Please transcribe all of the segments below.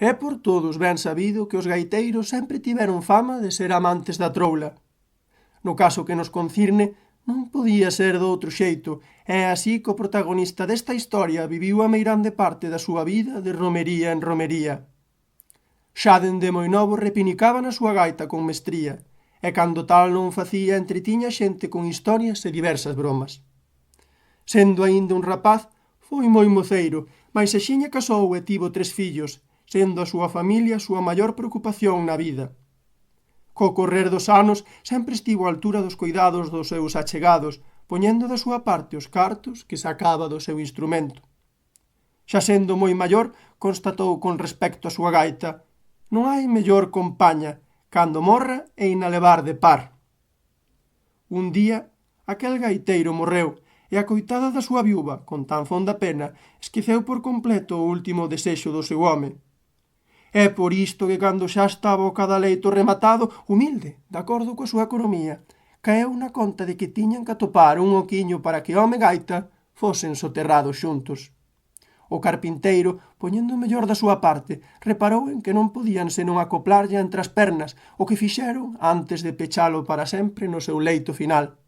É por todos ben sabido que os gaiteiros sempre tiveron fama de ser amantes da troula. No caso que nos concirne, non podía ser do outro xeito, é así que o protagonista desta historia viviu a meirande parte da súa vida de romería en romería. Xa dende moi novo repinicaba na súa gaita con mestría, e cando tal non facía entretiña xente con historias e diversas bromas. Sendo aínda un rapaz, foi moi moceiro, mais axiña casou e tivo 3 fillos, sendo a súa familia a súa maior preocupación na vida. Co correr dos anos sempre estivo á altura dos coidados dos seus achegados, poñendo da súa parte os cartos que sacaba do seu instrumento. Xa sendo moi maior, constatou con respecto á súa gaita: non hai mellor compaña, cando morra e ina levar de par. Un día, aquel gaiteiro morreu, e a coitada da súa viúva, con tan fonda pena, esqueceu por completo o último desexo do seu home. É por isto que cando xa estaba o cadaleito rematado, humilde, de acordo coa súa economía, caeu na conta de que tiñan que atopar un oquiño para que home e gaita fosen soterrados xuntos. O carpinteiro, poñendo o mellor da súa parte, reparou en que non podían senón acoplarlle entre as pernas, o que fixeron antes de pechalo para sempre no seu leito final.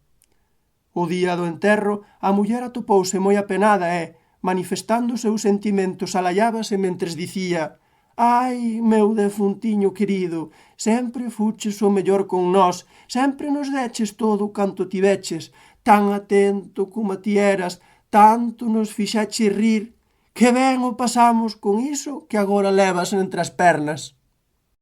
O día do enterro, a muller atopouse moi apenada e, manifestando os seus sentimentos, alaiábase mentres dicía: «Ai, meu defuntiño querido, sempre fuches o mellor con nós, sempre nos deches todo canto tiveches, tan atento como ti eras, tanto nos fixeches rir, que ben o pasamos con iso que agora levas entre as pernas».